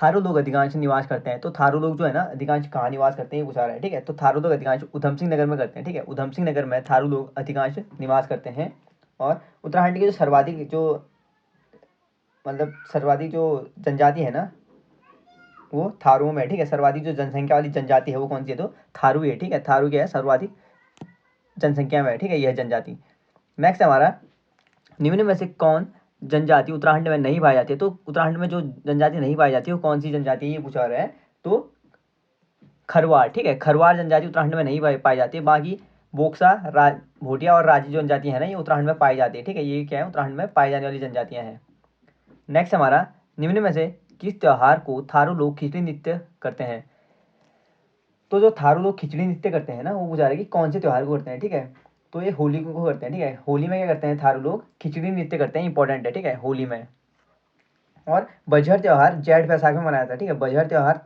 थारू लोग अधिकांश निवास करते हैं। तो थारू लोग जो है ना अधिकांश कहाँ निवास करते हैं ये पूछा रहा है, ठीक है। तो थारू लोग अधिकांश उधम सिंह नगर में करते हैं, ठीक है। उधम सिंह नगर में थारू लोग अधिकांश निवास करते हैं। और उत्तराखंड की जो सर्वाधिक जो मतलब सर्वाधिक जो जनजाति है ना वो थारुओं में है, ठीक है। सर्वाधिक जो जनसंख्या वाली जनजाति है वो कौन सी है, तो थारू है, ठीक है। थारू क्या है, सर्वाधिक जनसंख्या में है, ठीक है, यह जनजाति। नेक्स्ट हमारा, निम्न में से कौन जनजाति उत्तराखंड में नहीं पाई जाती है। तो उत्तराखंड में जो जनजाति नहीं पाई जाती है वो कौन सी जनजाति है ये पूछा रहा है। तो खरवार, ठीक है, खरवार जनजाति उत्तराखंड में नहीं पाई जाती है। बाकी बोक्सा, भोटिया और राजी जो जनजाति है ना ये उत्तराखंड में पाई जाती है, ठीक है। ये क्या है, उत्तराखंड में पाई जाने वाली जनजातियां हैं। नेक्स्ट हमारा, निम्न में से किस त्योहार को थारू लोग खिचड़ी नृत्य करते हैं। तो जो थारू लोग खिचड़ी नृत्य करते हैं ना वो पूछा रहा है कि कौन से त्योहार को करते हैं, ठीक है। तो ये होली को करते हैं, ठीक है। होली में क्या करते हैं, थारू लोग खिचड़ी नृत्य करते हैं, इंपॉर्टेंट है, ठीक है, होली में। और बजहर त्योहार जेठ वैसाख में मनाया जाता है, ठीक है। बजहर त्योहार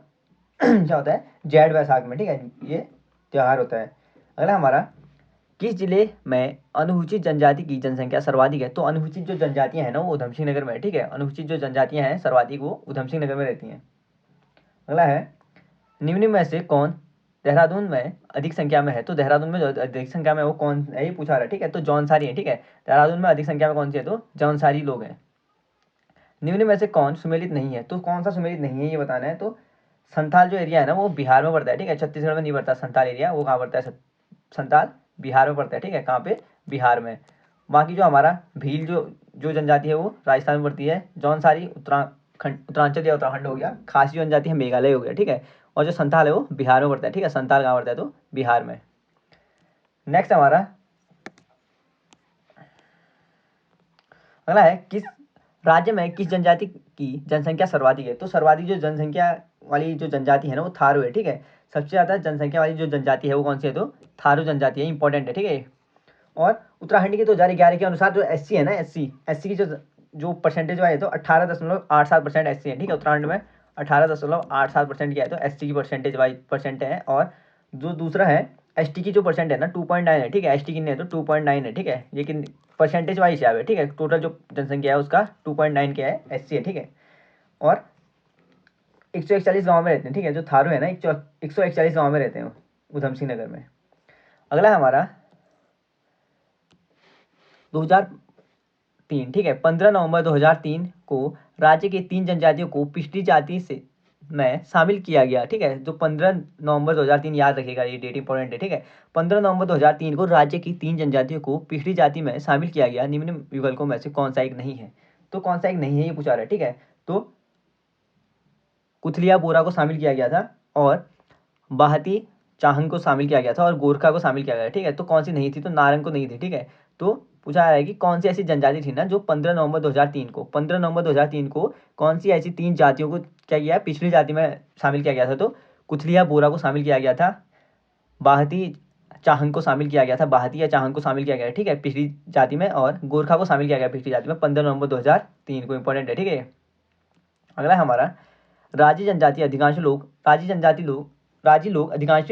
क्या होता है, जेठ वैसाख में, ठीक है, ये त्योहार होता है। अगला हमारा, किस जिले में अनुसूचित जनजाति की जनसंख्या सर्वाधिक है। तो अनुसूचित जो जनजातियां हैं ना वो उधम सिंह नगर में है, ठीक है। अनुसूचित जो जनजातियां हैं सर्वाधिक वो उधम सिंह नगर में रहती हैं। अगला है, निम्न में से कौन देहरादून में अधिक संख्या में है। तो देहरादून में जो अधिक संख्या में वो कौन है ये पूछा रहा है, ठीक है। तो जौनसारी है, ठीक है। देहरादून में अधिक संख्या में कौन सी है, तो जौनसारी लोग हैं। निम्न में से कौन सुमेलित नहीं है। तो कौन सा सुमेलित नहीं है ये बताना है। तो संथाल जो एरिया है ना वो बिहार में पड़ता है, ठीक है। छत्तीसगढ़ में नहीं पड़ता संथाल एरिया, वो कहाँ पड़ता है, संथाल बिहार में पड़ता है, ठीक है। कहाँ पे, बिहार में। बाकी जो हमारा भील जो जो जनजाति है वो राजस्थान में पड़ती है। जौनसारी उत्तराखंड, उत्तरांचल या उत्तराखंड हो गया। खासी जनजाति है मेघालय हो गया, ठीक है। और जो संथाल है वो बिहार में पड़ता है, ठीक है। संथाल कहाँ पड़ता है, तो बिहार में। नेक्स्ट हमारा अगला है, किस राज्य में किस जनजाति की जनसंख्या सर्वाधिक है। तो सर्वाधिक जो जनसंख्या वाली जो जनजाति है ना वो थारू है, ठीक है। सबसे ज़्यादा जनसंख्या वाली जो जनजाति है वो कौन सी है, तो थारू जनजाति है, इंपॉर्टेंट है, ठीक है। और उत्तराखंड के 2011 के अनुसार जो एससी है ना, एससी की जो परसेंटेज है तो 18.87% एससी है, ठीक है। उत्तराखंड में 18.87% किया है तो एससी की परसेंट है। और जो दूसरा है एसटी की जो परसेंट है ना 2.9 है, ठीक है। एसटी कितने है, तो 2.9 है, ठीक है। लेकिन परसेंटेज वाइज है, ठीक है। टोटल जो जनसंख्या है उसका 2.9 क्या है, एससी है, ठीक है। और 141 गाँव में रहते हैं, ठीक है। जो थारू है ना 141 गाँव में रहते हैं उधम सिंह नगर में। अगला हमारा 2003, ठीक है, 15 नवंबर 2003 को राज्य के 3 जनजातियों को पिछड़ी जाति से में शामिल किया गया, ठीक है। जो 15 नवंबर 2003, याद रखिएगा ये डेट इंपॉर्टेंट है, ठीक है। 15 नवंबर 2003 को राज्य की 3 जनजातियों को पिछड़ी जाति में शामिल किया गया। निम्न विकल्पों में से कौन सा एक नहीं है। तो कौन सा एक नहीं है ये पूछा रहा है, ठीक है। तो कुथलिया बोरा को शामिल किया गया था, और बाहती चाहंग को शामिल किया गया था, और गोरखा को शामिल किया गया, ठीक है। तो कौन सी नहीं थी, तो नारंग को नहीं थी, ठीक है। तो पूछा है कि कौन सी ऐसी जनजाति थी ना जो 15 नवंबर 2003 को कौन सी ऐसी 3 जातियों को क्या किया, पिछड़ी जाति में शामिल किया गया था। तो कुथलिया बोरा को शामिल किया गया था, बाहती चाहंग को शामिल किया गया था, बाहती या चाहंग को शामिल किया गया, ठीक है, पिछड़ी जाति में। और गोरखा को शामिल किया गया पिछड़ी जाति में 15 नवंबर 2003 को, इंपॉर्टेंट है, ठीक है। अगला हमारा, राजी लोग अधिकांश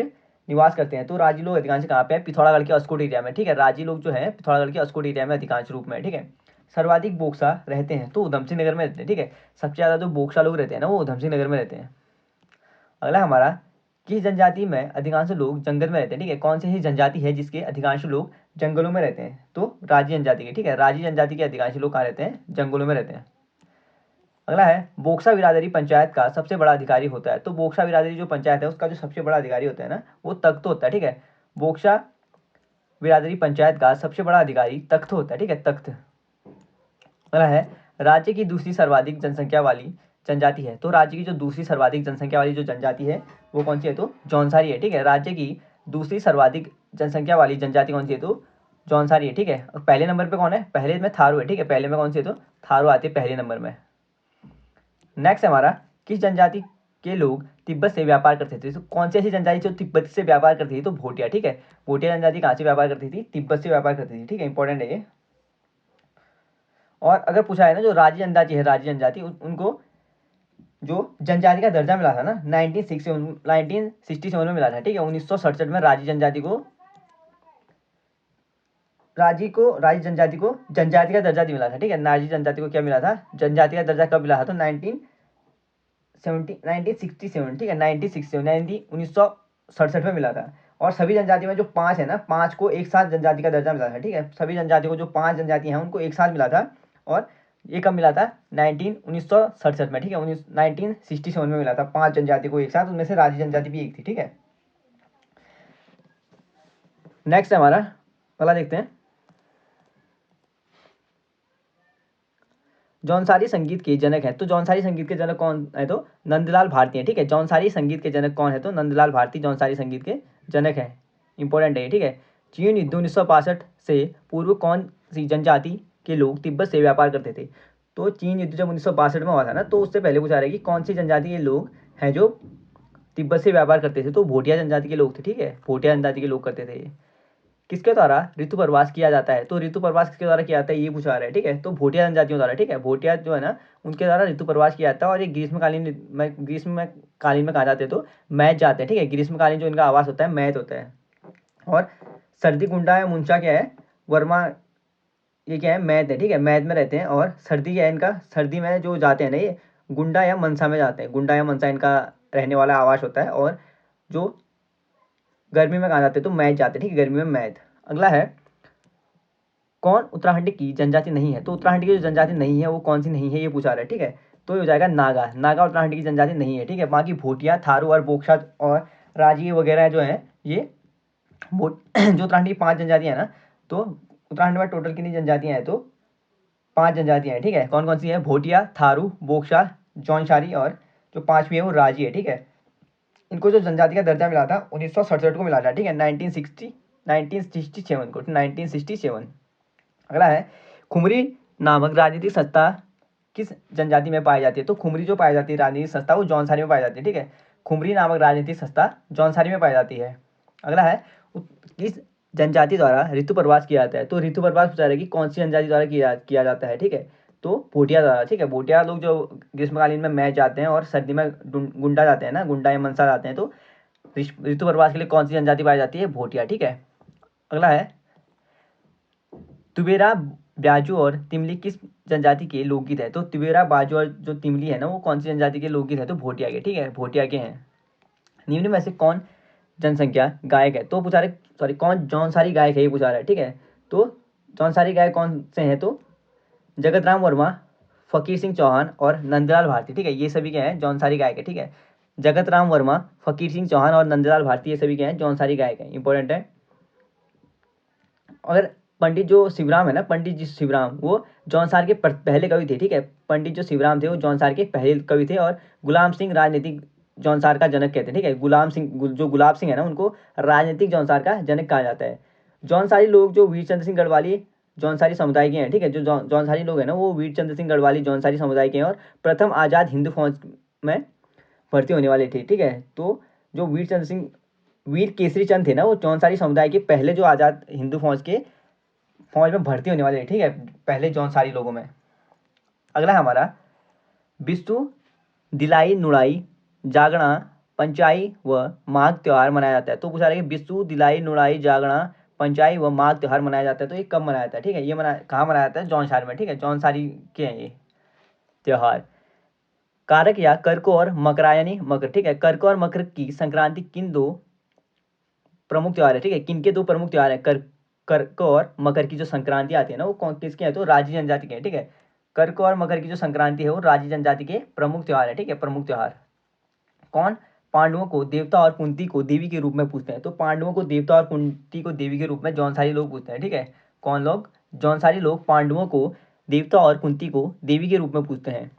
निवास करते हैं। तो राजी लोग अधिकांश कहाँ पे है, पिथौरागढ़ के अस्कोट एरिया में, ठीक है। राजी लोग जो है पिथौरागढ़ के अस्कोट एरिया में अधिकांश रूप में, ठीक है। सर्वाधिक बोक्सा रहते हैं तो उधम सिंह नगर में रहते हैं, ठीक है। सबसे ज़्यादा जो बोक्सा लोग रहते हैं ना वो उधम सिंह नगर में रहते हैं। अगला हमारा, किस जनजाति में अधिकांश लोग जंगल में रहते हैं, ठीक है। कौन सी ही जनजाति है जिसके अधिकांश लोग जंगलों में रहते हैं, तो राजी जनजाति के, ठीक है। राजी जनजाति के अधिकांश लोग कहाँ रहते हैं, जंगलों में रहते हैं। अगला है, बोक्सा बिरादरी पंचायत का सबसे बड़ा अधिकारी होता है। तो बोक्सा बिरादरी जो पंचायत है उसका जो सबसे बड़ा अधिकारी होता है ना वो तख्त होता है, ठीक है। बोक्सा बिरादरी पंचायत का सबसे बड़ा अधिकारी तख्त होता है, ठीक है, तख्त। अगला है, राज्य की दूसरी सर्वाधिक जनसंख्या वाली जनजाति है। तो राज्य की जो दूसरी सर्वाधिक जनसंख्या वाली जो जनजाति है वो कौन सी है, तो जौनसारी है, ठीक है। राज्य की दूसरी सर्वाधिक जनसंख्या वाली जनजाति कौन सी है, तो जौनसारी है, ठीक है। और पहले नंबर पे कौन है, पहले में थारू है, ठीक है। पहले में कौन सी है, तो थारू आती है पहले नंबर में। नेक्स्ट हमारा, किस जनजाति के लोग तिब्बत से व्यापार करते थे। तो कौन सी ऐसी जनजाति जो तिब्बत से व्यापार करती थी, तो भोटिया, ठीक है। भोटिया जनजाति कहाँ से व्यापार करती थी, तिब्बत से व्यापार करती थी, ठीक है, इंपॉर्टेंट है ये। और अगर पूछा है ना जो राज्य जनजाति है, राज्य जनजाति उनको जो जनजाति का दर्जा मिला था ना 1967 में मिला था, ठीक है। 1967 में राज्य जनजाति को जनजाति का दर्जा मिला था, ठीक है। राज्य जनजाति को क्या मिला था, जनजाति का दर्जा कब मिला था, तो 1967, ठीक है, 1967 में मिला था। और सभी जनजाति में जो 5 है ना, 5 को एक साथ जनजाति का दर्जा मिला था, ठीक है, सभी जनजाति को जो 5 जनजाति हैं उनको एक साथ मिला था। और ये कब मिला था? 1967 में, ठीक है, 1967 में मिला था 5 जनजाति को एक साथ, उनमें से राजी जनजाति भी एक थी, ठीक है। नेक्स्ट है हमारा अगला, देखते हैं। जौनसारी संगीत के जनक है, तो जौनसारी संगीत के जनक कौन है? तो नंदलाल भारती है, ठीक है। जौनसारी संगीत के जनक कौन है? तो नंदलाल भारती जौनसारी संगीत के जनक है, इंपॉर्टेंट है, ठीक है। चीन युद्ध 1962 से पूर्व कौन सी जनजाति के लोग तिब्बत से व्यापार करते थे? तो चीन युद्ध जब 1962 में हुआ था ना, तो उससे पहले पूछा रहा है कि कौन सी जनजाति के लोग हैं जो तिब्बत से व्यापार करते थे? तो भोटिया जनजाति के लोग थे, ठीक है, भोटिया जनजाति के लोग करते थे। किसके द्वारा ऋतु प्रवास किया जाता है? तो ऋतु प्रवास किसके द्वारा किया जाता है, ये पूछा रहा है, ठीक है। तो भोटिया जनजातियों द्वारा, ठीक है, भोटिया जो है ना, उनके द्वारा ऋतु प्रवास किया जाता है। और ये ग्रीष्मकालीन में कहा जाते हैं तो मैच जाते हैं, ठीक है। ग्रीष्मकालीन जो इनका आवास होता है मैच होता है। और सर्दी गुंडा या मुंशा क्या है? वर्मा, ये क्या है? मैद है, ठीक है, मैद में रहते हैं। और सर्दी क्या है इनका? सर्दी में जो जाते हैं ना, ये गुंडा या मनसा में जाते हैं, गुंडा या मनसा इनका रहने वाला आवास होता है। और जो गर्मी में कहाँ जाते हैं? तो मैच जाते हैं, ठीक है, गर्मी में मैच। अगला है, कौन उत्तराखंड की जनजाति नहीं है? तो उत्तराखंड की जो जनजाति नहीं है वो कौन सी नहीं है, ये पूछा रहा है, ठीक है। तो ये हो जाएगा नागा, नागा उत्तराखंड की जनजाति नहीं है, ठीक है। बाकी भोटिया, थारू और बोक्सा और राजी वगैरह जो है ये जो उत्तराखंड की 5 जनजातियाँ हैं ना, तो उत्तराखंड में टोटल कितनी जनजातियाँ हैं? तो 5 जनजातियाँ हैं, ठीक है। कौन कौन सी है? भोटिया, थारू, बोक्सा, जौनसारी और जो 5वीं है वो राजी है, ठीक है। इनको जो जनजाति का दर्जा मिला था 1967 को मिला था, ठीक है, 1967 को, 1967। अगला है, खुमरी नामक राजनीतिक संस्था किस जनजाति में पाई जाती है? तो खुमरी जो पाई जाती है राजनीतिक संस्था वो जौनसारी में पाई जाती है, ठीक है। खुमरी नामक राजनीतिक संस्था जौनसारी में पाई जाती है। अगला है, किस जनजाति द्वारा ऋतु प्रवास किया जाता है? तो ऋतु प्रवास पूछा है कि कौन सी जनजाति द्वारा किया जाता है, ठीक है। तो भोटिया द्वारा, ठीक है। भोटिया लोग जो ग्रीष्मकालीन में मैच जाते हैं और सर्दी में गुंडा जाते हैं ना, गुंडा या मनसा जाते हैं। तो ऋतु प्रवास के लिए कौन सी जनजाति पाई जाती है? भोटिया, ठीक है। अगला है, तुबेरा, ब्याजू और तिमली किस जनजाति के लोकगीत है? तो तुबेरा, बाजू और जो तिमली है ना, वो कौन सी जनजाति के लोकगीत है? तो भोटिया के, ठीक है, भोटिया के हैं। निम्न में से कौन जनसंख्या गायक है? तो पूछा रहे, सॉरी, कौन जौनसारी गायक है, ये पूछा रहा है, ठीक है। तो जौनसारी गायक कौन से हैं? तो जगत राम वर्मा, फकीर सिंह चौहान और नंदलाल भारती, ठीक है, ये सभी क्या हैं? जौनसारी गायक है, ठीक है। जगत राम वर्मा, फकीर सिंह चौहान और नंदलाल भारती, ये सभी क्या हैं? जौनसारी गायक हैं, इंपॉर्टेंट है। अगर पंडित जो शिवराम है ना, पंडित जी शिवराम, वो जौनसार के पहले कवि थे, ठीक है। पंडित जो शिवराम थे वो जौनसार के पहले कवि थे। और गुलाम सिंह राजनीतिक जौनसार का जनक कहते हैं, ठीक है। गुलाब सिंह है ना, उनको राजनीतिक जौनसार का जनक कहा जाता है। जौनसारी लोग जो वीरचंद्र सिंह गढ़वाली जौनसारी समुदाय के हैं, ठीक है। जो जौनसारी लोग हैं ना, वो वीरचंद्र सिंह गढ़वाली जौनसारी समुदाय के हैं और प्रथम आज़ाद हिंदू फौज में भर्ती होने वाले थे, ठीक है। तो जो वीर केसरी चंद थे ना, वो जौनसारी समुदाय के पहले जो आज़ाद हिंदू फौज में भर्ती होने वाले, ठीक है, पहले जौनसारी लोगों में। अगला है हमारा, बिस्तु दिलाई नुड़ाई जागना पंचाई व माघ त्योहार मनाया जाता है। तो पूछा रहा है कि बिस्तु दिलाई नुड़ाई जागना पंचाई व माघ त्योहार मनाया जाता है, तो ये कब मनाया जाता है? ठीक है, ये कहाँ मनाया जाता है? जौनसारी में, ठीक है, जौनसारी के हैं ये त्योहार। कारक या कर्क और मकरायनी मकर, ठीक है, कर्क और मकर की संक्रांति किन दो प्रमुख त्योहार है, ठीक है, किन के दो प्रमुख त्योहार है? कर्क और मकर की जो संक्रांति आती है ना, वो कौन किसके हैं? तो राजी जनजाति के हैं, ठीक है। कर्क और मकर की जो संक्रांति है वो राजी जनजाति के प्रमुख त्योहार है, ठीक है, प्रमुख त्योहार। कौन पांडवों को देवता और कुंती को देवी के रूप में पूछते हैं? तो पांडवों को देवता और कुंती को देवी के रूप में जौनसारी लोग पूछते हैं, ठीक है। कौन लोग? जौनसारी लोग पांडवों को देवता और कुंती को देवी के रूप में पूछते हैं।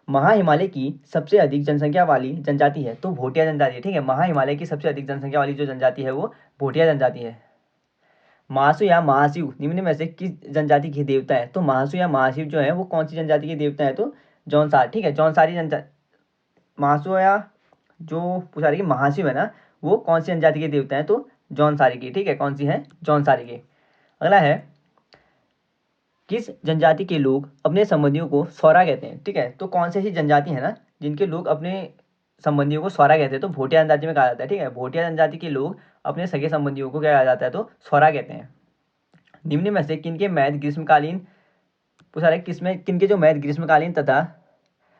महाहिमालय की सबसे अधिक जनसंख्या वाली जनजाति है? तो भोटिया जनजाति है, ठीक है। महाहिमालय की सबसे अधिक जनसंख्या वाली जो जनजाति है वो भोटिया जनजाति है। महासु या महाशिव निम्न में से किस जनजाति के देवता है? तो महासु या महाशिव जो है वो कौन सी जनजाति के देवता है? तो जौनसार, ठीक है, जौनसारी जनजाति। महासु या जो पूछा रही महाशिव है ना, वो कौन सी जनजाति के देवता है? तो जौनसारी की, ठीक है, कौन सी है? जौनसारी के। अगला है, किस जनजाति के लोग अपने संबंधियों को स्वरा कहते हैं? ठीक है, तो कौन सी ऐसी जनजाति है ना जिनके लोग अपने संबंधियों को स्वरा कहते हैं? तो भोटिया जनजाति में कहा जाता है, ठीक है। भोटिया जनजाति के लोग अपने सगे संबंधियों को क्या कहा जाता है? तो स्वरा कहते हैं। निम्न में से किनके मैच ग्रीष्मकालीन पूछा रहा है, किसमें किनके जो मैच ग्रीष्मकालीन तथा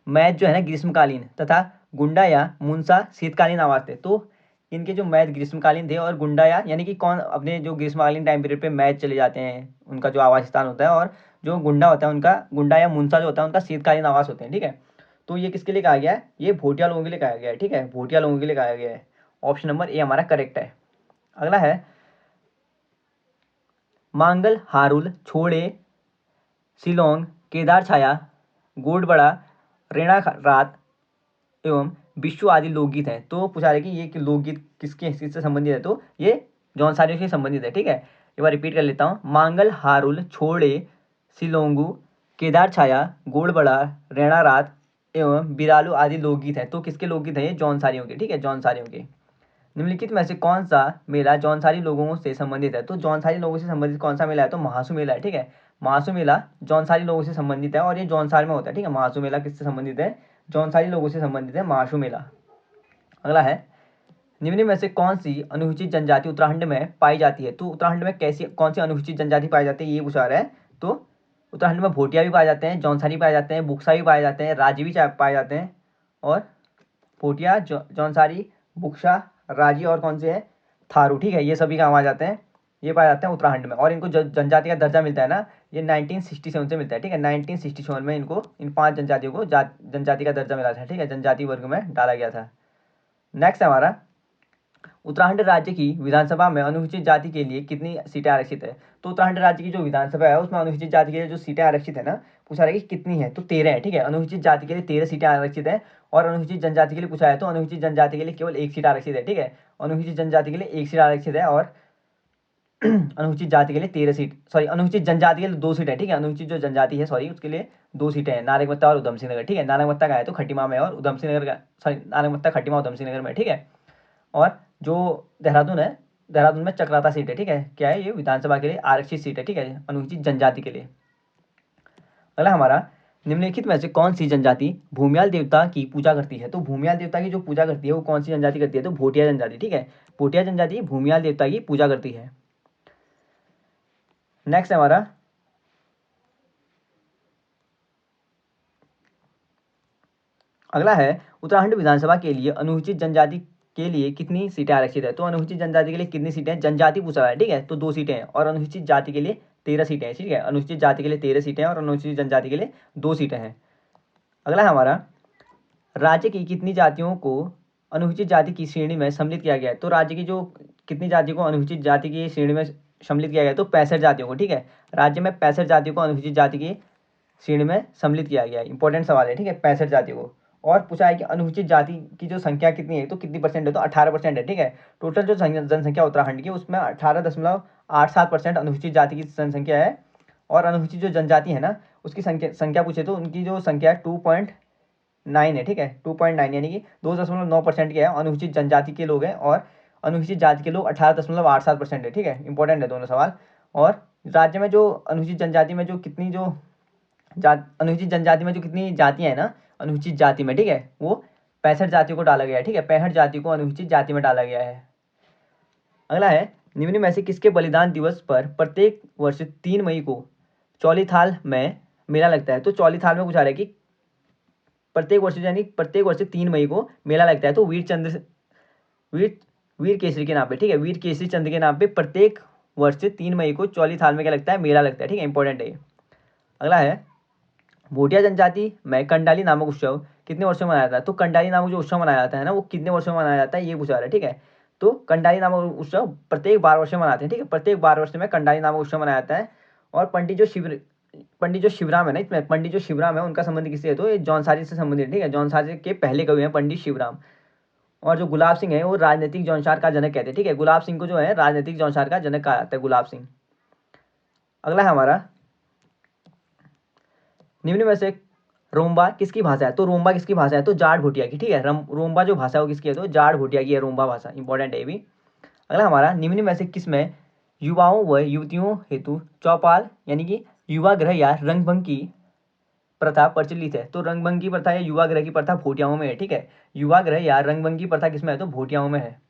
मैच जो है ना ग्रीष्मकालीन तथा गुंडा या मुंसा शीतकालीन आवास थे। तो इनके जो मैच ग्रीष्मकालीन थे और गुंडा या यानी कि कौन अपने जो ग्रीष्मकालीन टाइम पीरियड पे मैच चले जाते हैं, उनका जो आवास स्थान होता है, और जो गुंडा होता है उनका, गुंडा या मुंसा जो होता है उनका शीतकालीन आवास होते हैं। ठीक है, तो ये किसके लिए कहा गया है? ये भोटिया लोगों के लिए कहा गया है। ठीक है, भोटिया लोगों के लिए कहा गया है। ऑप्शन नंबर ए हमारा करेक्ट है। अगला है मांगल हारुल छोड़े शिलोंग केदार छाया गोडबड़ा रेणा रात एवं विश्व आदि लोकगीत हैं। तो पूछा है कि ये लोकगीत किससे संबंधित है? तो ये जौनसारियों से संबंधित है। ठीक है, एक बार रिपीट कर लेता हूँ। मांगल हारुल छोड़े शिलोंगू केदार छाया गोड़बड़ा रेणा रात एवं बिरालू आदि लोकगीत हैं। तो किसके लोकगीत हैं? ये जौनसारियों के। ठीक है, जौनसारियों के। निम्नलिखित में से कौन सा मेला जौनसारी लोगों से संबंधित है? तो जौनसारी लोगों से संबंधित कौन सा मेला है? तो महासू मेला है। ठीक है, महासू मेला जौनसारी लोगों से संबंधित है और ये जौनसार में होता है। ठीक है, महासू मेला किससे संबंधित है? जौनसारी लोगों से संबंधित है महासू मेला। अगला है निम्न में से कौन सी अनुसूचित जनजाति उत्तराखंड में पाई जाती है? तो उत्तराखंड में कैसी कौन सी अनुसूचित जनजाति पाई जाती है, ये पूछा रहा है। तो उत्तराखंड में भोटिया भी पाए जाते हैं, जौनसारी पाए जाते हैं, बुक्सा भी पाए जाते हैं, राजी भी पाए जाते हैं। और भोटिया, जौनसारी, बुक्सा, राजी और कौन से है? थारू। ठीक है, ये सभी काम आ जाते हैं, ये पाए जाते हैं उत्तराखंड में। और इनको जनजाति का दर्जा मिलता है ना, ये 1967 से मिलता है। ठीक है, 1967 में इनको, इन 5 जनजातियों को जनजाति का दर्जा मिला था। ठीक है, जनजाति वर्ग में डाला गया था। नेक्स्ट है हमारा उत्तराखंड राज्य की विधानसभा में अनुसूचित जाति के लिए कितनी सीटें आरक्षित है? तो उत्तराखंड राज्य की जो विधानसभा है उसमें अनुसूचित जाति के लिए जो सीटें आरक्षित है ना, पूछा रहा है कि कितनी है? तो 13 है। ठीक है, अनुसूचित जाति के लिए 13 सीटें आरक्षित है। और अनुसूचित जनजाति के लिए पूछा है तो अनुसूचित जनजाति के लिए केवल 1 सीट आरक्षित है। ठीक है, अनुसूचित जनजाति के लिए 1 सीट आरक्षित है। और अनुसूचित जाति के लिए 13 सीट, सॉरी अनुसूचित जनजाति के लिए 2 सीट है। ठीक है, अनुसूचित जो जनजाति है सॉरी उसके लिए 2 सीटें हैं, नारंगमत्ता और उधम सिंह नगर। ठीक है, नारंगमत्ता का है तो खटीमा में, और उधम सिंह नगर का, सॉरी नारंगमत्ता खटीमा उधम सिंह नगर में। ठीक है, और जो देहरादून है, देहरादून में चक्राता सीट है। ठीक है, क्या है? ये विधानसभा के लिए आरक्षित सीट है। ठीक है, अनुसूचित जनजाति के लिए। अगला हमारा निम्नलिखित में से कौन सी जनजाति भूमियाल देवता की पूजा करती है? तो भूमियाल देवता की जो पूजा करती है वो कौन सी जनजाति करती है? तो भोटिया जनजाति। ठीक है, भोटिया जनजाति भूमियाल देवता की पूजा करती है। नेक्स्ट है हमारा अगला है उत्तराखंड विधानसभा के लिए अनुसूचित जनजाति के लिए कितनी सीटें आरक्षित है? तो अनुसूचित जनजाति के लिए कितनी सीटें? जनजाति पूछा रहा है। ठीक है, तो 2 सीटें हैं। और अनुसूचित जाति के लिए 13 सीटें हैं। ठीक है, अनुसूचित जाति के लिए 13 सीटें हैं और अनुसूचित जनजाति के लिए 2 सीटें हैं। अगला है हमारा राज्य की कितनी जातियों को अनुसूचित जाति की श्रेणी में सम्मिलित किया गया है? तो राज्य की जो कितनी जाति को अनुसूचित जाति की श्रेणी में सम्मिलित किया गया है? तो 65 जातियों को। ठीक है, राज्य में 65 जातियों को अनुसूचित जाति की श्रेणी में सम्मिलित किया गया है। इंपॉर्टेंट सवाल है। ठीक है, 65 जातियों को। और पूछा है कि अनुसूचित जाति की जो संख्या कितनी है? तो कितनी परसेंट है? तो 18% है। ठीक है, टोटल जो जनसंख्या उत्तराखंड की उसमें 18.87% अनुसूचित जाति की जनसंख्या है। और अनुसूचित जो जनजाति है ना उसकी संख्या पूछे तो उनकी जो संख्या है 2.9 है। ठीक है, 2.9 यानी कि 2.9% की है अनुसूचित जनजाति के लोग हैं, और अनुसूचित जाति के लोग 18.87% है। ठीक है, इंपॉर्टेंट है दोनों सवाल। और राज्य में जो अनुसूचित जनजाति में जो कितनी जो अनुसूचित जनजाति में जो कितनी जातियां हैं ना अनुसूचित जाति में, ठीक है, वो 65 जातियों को डाला गया है। ठीक है, 65 जातियों को अनुसूचित जाति में डाला गया है। अगला है निम्न में से किसके बलिदान दिवस पर प्रत्येक वर्ष 3 मई को चौलीथाल में मेला लगता है? तो चौलीथाल में पूछा रहा है कि प्रत्येक वर्ष यानी प्रत्येक वर्ष 3 मई को मेला लगता है। तो वीर केसरी के नाम पे, ठीक है, वीर केसरी चंद्र के नाम पे प्रत्येक वर्ष 3 मई को चौलीथाल में क्या लगता है? मेला लगता है। ठीक है, इंपॉर्टेंट है। अगला है भोटिया जनजाति में कंडाली नामक उत्सव कितने वर्षों में मनाया जाता है? तो कंडाली नामक जो उत्सव मनाया जाता है ना वो कितने वर्षों में मनाया जाता है ये पूछा रहा है। ठीक है, तो कंडाली नामक उत्सव प्रत्येक 12 वर्ष में मनाते हैं। ठीक है, प्रत्येक 12 वर्ष में कंडाली नामक उत्सव मनाया जाता है। और पंडित जो शिवराम है ना, इसमें पंडित जो शिवराम है उनका संबंध किससे है? तो ये जौनसारी से संबंधित। ठीक है, जौनसारी के पहले कवि हैं पंडित शिवराम। और जो गुलाब सिंह है वो राजनीतिक जौनसार का जनक कहते हैं। ठीक है, गुलाब सिंह को जो है राजनीतिक जौनसार का जनक कहा जाता है, गुलाब सिंह। अगला है हमारा निम्न में से रोम्बा किसकी भाषा है? तो रोम्बा किसकी भाषा है? तो जाट भोटिया की। ठीक है, रोम्बा जो भाषा है वो किसकी है? तो जाट भोटिया की है रोम्बा भाषा, इंपॉर्टेंट है ये भी। अगला हमारा निम्न में से किसमें युवाओं व युवतियों हेतु चौपाल यानी कि युवा गृह या रंगभंग की प्रथा प्रचलित है? तो रंगभंग की प्रथा या युवा गृह की प्रथा भोटियाओं में है। ठीक है, युवा गृह या रंगभंग की प्रथा किसमें है? तो भोटियाओं में है।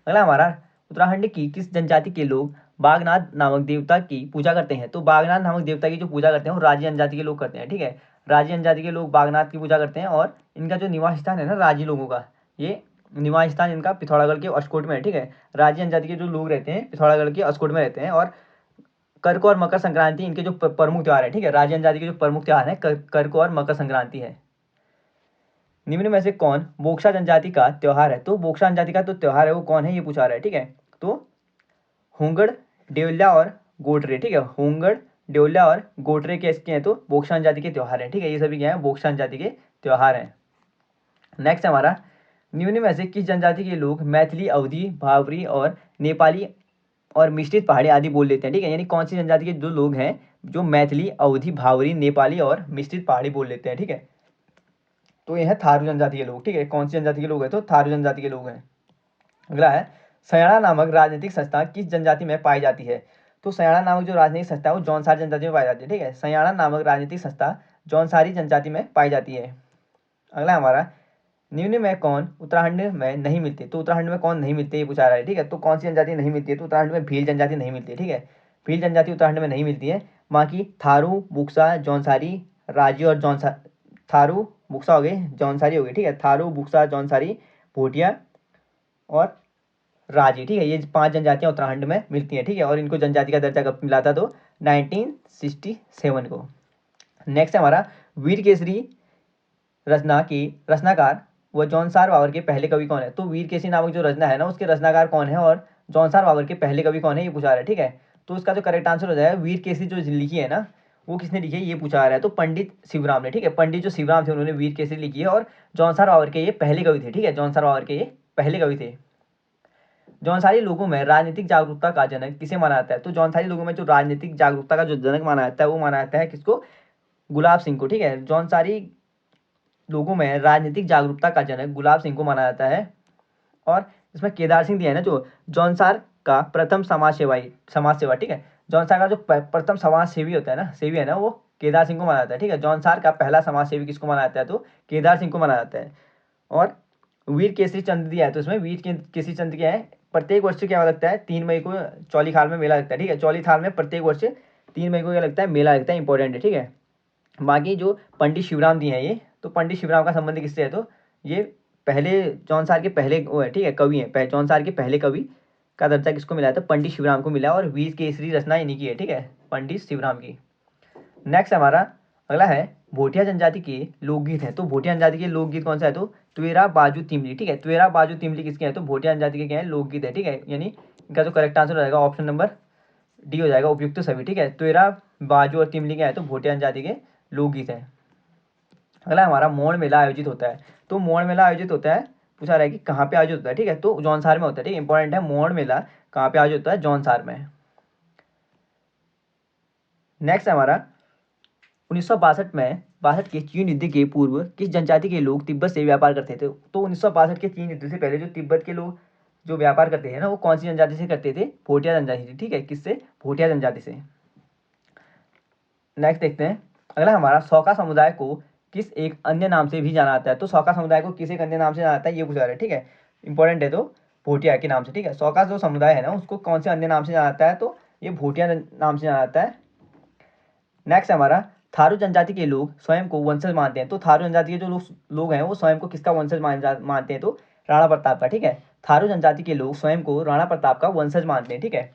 अगला हमारा उत्तराखंड की किस जनजाति के लोग बागनाथ नामक देवता की पूजा करते हैं? तो बागनाथ नामक देवता की जो पूजा करते हैं वो राजी जनजाति के लोग करते हैं। ठीक है, राजी जनजाति के लोग बागनाथ की पूजा करते हैं और इनका जो निवास स्थान है ना राजी लोगों का, ये निवास स्थान इनका पिथौरागढ़ के अस्कोट में है। ठीक है, राजी जनजाति के जो लोग रहते हैं पिथौरागढ़ के अस्कोट में रहते हैं। और कर्क और मकर संक्रांति इनके जो प्रमुख त्यौहार है। ठीक है, राजी जनजाति के जो प्रमुख त्यौहार है कर्क और मकर संक्रांति है। निम्न में से कौन बोक्सा जनजाति का त्यौहार है? तो बोक्सा जनजाति का तो त्यौहार है वो कौन है ये पूछा रहा है। ठीक है, तो होंगड़, देवल्या और गोटरे। ठीक है, होंगड़, देवल्या और गोटरे के इसके हैं तो बोक्सा जनजाति के त्यौहार हैं। ठीक है, ये सभी क्या है बोक्सा जनजाति के त्यौहार हैं। नेक्स्ट हमारा, निम्न में से किस जनजाति के लोग मैथिली, अवधी, भावरी और नेपाली और मिश्रित पहाड़ी आदि बोल लेते हैं? ठीक है, यानी कौन सी जनजाति के जो लोग हैं जो मैथिली, अवधी, भावरी, नेपाली और मिश्रित पहाड़ी बोल लेते हैं? ठीक है, तो ये है थारू जनजाति के लोग। ठीक है, कौन सी जनजाति के लोग हैं? तो थारू जनजाति के लोग हैं। अगला है, सयाणा नामक राजनीतिक संस्था किस जनजाति में पाई जाती है? तो सयाणा नामक जो राजनीतिक संस्था है वो जौनसारी जनजाति में पाई जाती है। ठीक है, सयाणा नामक राजनीतिक संस्था जौनसारी जनजाति में पाई जाती है। अगला हमारा, निम्न में कौन उत्तराखंड में नहीं मिलती? तो उत्तराखंड में कौन नहीं मिलते ये पूछा रहा है। ठीक है, तो कौन सी जनजाति नहीं मिलती है? तो उत्तराखंड में भील जनजाति नहीं मिलती है। ठीक है, भील जनजाति उत्तराखंड में नहीं मिलती है। बाकी थारू, बुक्सा, जौनसारी, राजी और जौनसा, थारू बुक्सा हो गई, जौनसारी हो गई। ठीक है, थारू, बुक्सा, जौनसारी, भोटिया और राजी। ठीक है, ये 5 जनजातियां उत्तराखंड में मिलती हैं। ठीक है, और इनको जनजाति का दर्जा कब मिला था? तो 1967 को। नेक्स्ट है हमारा, वीर केसरी रचना की रचनाकार व जौनसार बाबर के पहले कवि कौन है? तो वीर केसरी नामक जो रचना है ना उसके रचनाकार कौन है और जौनसार बाबर के पहले कवि कौन है ये पूछा रहा है। ठीक है, तो इसका जो करेक्ट आंसर हो जाएगा वीर केसरी जो लिखी है ना वो किसने लिखी है ये पूछा रहा है। तो पंडित शिवराम ने। ठीक है, पंडित जो शिवराम थे उन्होंने वीर केसरी लिखी है और जौनसार बाबर के ये पहले कवि थे। ठीक है, जौनसार बाबर के ये पहले कवि थे। जौनसारी लोगों में राजनीतिक जागरूकता का जनक किसे माना जाता है? तो जौनसारी लोगों में जो राजनीतिक जागरूकता का जो जनक माना जाता है वो माना जाता है किसको? गुलाब सिंह को। ठीक है, जौनसारी लोगों में राजनीतिक जागरूकता का जनक गुलाब सिंह को माना जाता है। और इसमें केदार सिंह दिया है ना जो जौनसार का प्रथम समाज सेवा। ठीक है, जौनसार का जो प्रथम समाज सेवी होता है ना, सेवी है ना, वो केदार सिंह को माना जाता है। ठीक है, जौनसार का पहला समाज सेवी किसको माना जाता है? तो केदार सिंह को माना जाता है। और वीर केसरी चंद दिया है तो इसमें वीर केसरी चंद क्या है, प्रत्येक वर्ष क्या लगता है 3 मई को चौली खाल में मेला लगता है। ठीक है, चौली खाल में प्रत्येक वर्ष 3 मई को क्या लगता है मेला लगता है, इंपॉर्टेंट है। ठीक है, बाकी जो पंडित शिवराम दिए हैं ये, तो पंडित शिवराम का संबंध किससे है? तो ये पहले जौनसार के पहले वो है। ठीक है, कवि है, जौनसार के पहले कवि का दर्जा किसको मिला है? तो पंडित शिवराम को मिला और वीर केसरी रचना इन्हीं की है। ठीक है, पंडित शिवराम की। नेक्स्ट हमारा अगला है, भोटिया जनजाति के लोकगीत हैं। तो भोटिया जनजाति के लोकगीत कौन सा है? तो त्वेरा बाजू तिमली। ठीक है, त्वेरा बाजू तिमली किसके हैं? तो भोटिया जनजाति के क्या है लोकगीत है। ठीक है, यानी इनका जो करेक्ट आंसर हो जाएगा ऑप्शन नंबर डी हो जाएगा, उपयुक्त सभी। ठीक है, त्वेरा बाजू और तिमली क्या है? तो भोटिया जनजाति के लोकगीत हैं। अगला हमारा, मोड़ मेला आयोजित होता है। तो मोड़ मेला आयोजित होता है पूछा रहा है कि कहाँ पे आयोजित होता है? ठीक है, तो जौनसार में होता है। ठीक है, इंपॉर्टेंट है, मोड़ मेला कहाँ पे आयोजित होता है? जौनसार में। नेक्स्ट हमारा, 1962 में 62 के चीन युद्ध के पूर्व किस जनजाति के लोग तिब्बत से व्यापार करते थे? तो 1962 के चीन युद्ध से पहले जो तिब्बत के लोग जो व्यापार करते थे ना वो कौन सी जनजाति से करते थे? भोटिया जनजाति से। ठीक है, किससे? भोटिया जनजाति से। नेक्स्ट देखते हैं अगला हमारा, सौका समुदाय को किस एक अन्य नाम से भी जाना जाता है? तो सौका समुदाय को किस एक अन्य नाम से जाना जाता है ये पूछा रहा है। ठीक है, इंपॉर्टेंट है, तो भोटिया के नाम से। ठीक है, सौका जो समुदाय है ना उसको कौन से अन्य नाम से जाना जाता है? तो ये भोटिया नाम से जाना जाता है। नेक्स्ट हमारा, थारू जनजाति के लोग स्वयं को वंशज मानते हैं। तो थारू जनजाति के जो लोग हैं वो स्वयं को किसका वंशज मानते हैं? तो राणा प्रताप का। ठीक है, थारू जनजाति के लोग स्वयं को राणा प्रताप का वंशज मानते हैं। ठीक है,